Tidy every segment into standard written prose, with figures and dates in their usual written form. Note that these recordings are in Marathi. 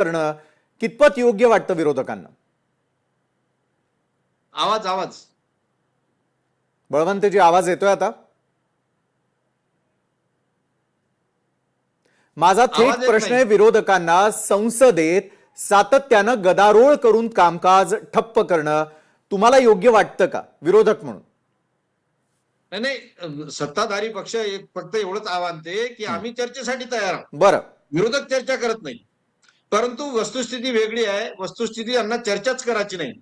करणं कितपत योग्य वाटतं विरोधकांना? आवाज आवाज बळवंतजी, आवाज येतोय आता? माझा आवाज थेट येत प्रश्न नाही. आहे विरोधकांना, संसदेत सातत्यानं गदारोळ करून कामकाज ठप्प करणं तुम्हाला योग्य वाटतं का विरोधक म्हणून? नाही नाही, सत्ताधारी पक्ष फक्त एवढंच आव्हानते की आम्ही चर्चेसाठी तयार आहोत. बरं, विरोधक चर्चा करत नाही. परंतु वस्तुस्थिती वेगळी आहे. वस्तुस्थिती यांना चर्चाच करायची नाही.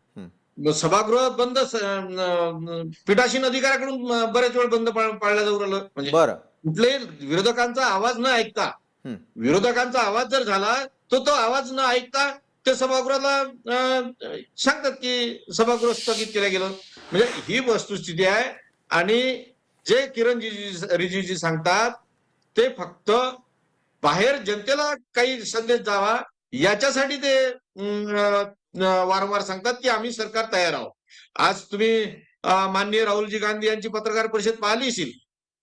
सभागृह बंद पीठासीन अधिकाऱ्याकडून बरेच वेळ बंद पाळल्या जाऊ राहिलं. म्हणजे बरं. कुठले विरोधकांचा आवाज न ऐकता, विरोधकांचा आवाज जर झाला तो आवाज न ऐकता ते सभागृहाला सांगतात की सभागृह स्थगित केलं गेलं. म्हणजे ही वस्तुस्थिती आहे. आणि जे किरण रिजिजू सांगतात ते फक्त बाहेर जनतेला काही संदेश जावा याच्यासाठी ते वारंवार सांगतात की आम्ही सरकार तयार आहोत. आज तुम्ही माननीय राहुलजी गांधी यांची पत्रकार परिषद पाहिली असेल.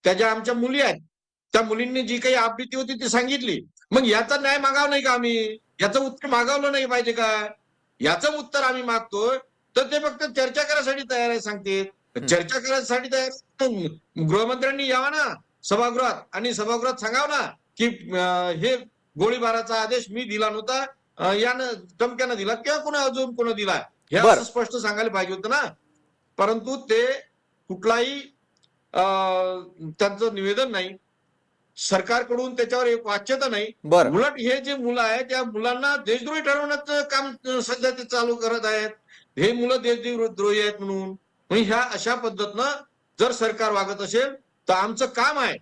त्याच्या आमच्या मुली आहेत. त्या मुलींनी जी काही आपत्ती होती ती सांगितली. मग याचा न्याय मागावं नाही का आम्ही? याचं उत्तर मागावलं नाही पाहिजे का? याचं उत्तर आम्ही मागतोय. तर ते फक्त चर्चा करायसाठी तयार आहे सांगते. चर्चा करायसाठी तयार गृहमंत्र्यांनी यावा ना सभागृहात आणि सभागृहात सांगावं ना की हे गोळीबाराचा आदेश मी दिला नव्हता, यानं धमक्यानं दिला किंवा कोणा अजून कोण दिला हे असं स्पष्ट सांगायला पाहिजे होतं ना. परंतु ते कुठलाही त्यांचं निवेदन नाही. सरकारकडून त्याच्यावर एक वाच्यता नाही. उलट हे जे मुलं आहेत त्या मुलांना देशद्रोही ठरवण्याचं काम सध्या ते चालू करत आहेत. हे मुलं देशद्रोही आहेत म्हणून. ह्या अशा पद्धतीनं जर सरकार वागत असेल तर आमचं काम आहे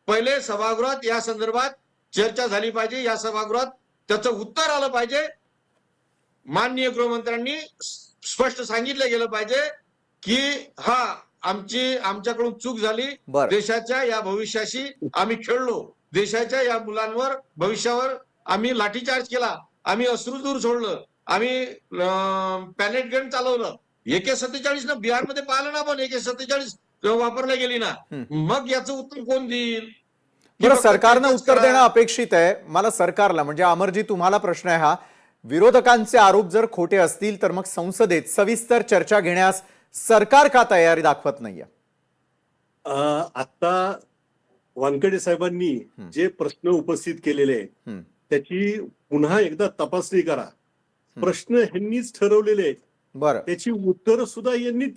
पहिले सभागृहात या संदर्भात चर्चा झाली पाहिजे. या सभागृहात त्याचं उत्तर आलं पाहिजे. माननीय गृहमंत्र्यांनी स्पष्ट सांगितलं गेलं पाहिजे की हा आमच्याकडून चूक झाली. देशाच्या या भविष्याशी आम्ही खेळलो. देशाच्या या मुलांवर भविष्यावर आम्ही लाठीचार्ज केला. आम्ही अश्रूधूर सोडलं. आम्ही पॅलेट गन चालवलं. AK-47 ना बिहारमध्ये पाहिलं ना आपण AK-47 वापरल्या गेली ना. मग याचं उत्तर कोण देईल? बरं, सरकारनं उत्तर देणं अपेक्षित आहे. मला सरकारला म्हणजे अमरजी तुम्हाला प्रश्न आहे हा, विरोधकांचे आरोप जर खोटे असतील तर मग संसदेत सविस्तर चर्चा घेण्यास सरकार का तयारी दाखवत नाहीये? आता वानखेडे साहेबांनी जे प्रश्न उपस्थित केलेले त्याची पुन्हा एकदा तपासणी करा. प्रश्न ह्यांनीच ठरवलेले आहेत. बरं, त्याची उत्तर सुद्धा यांनी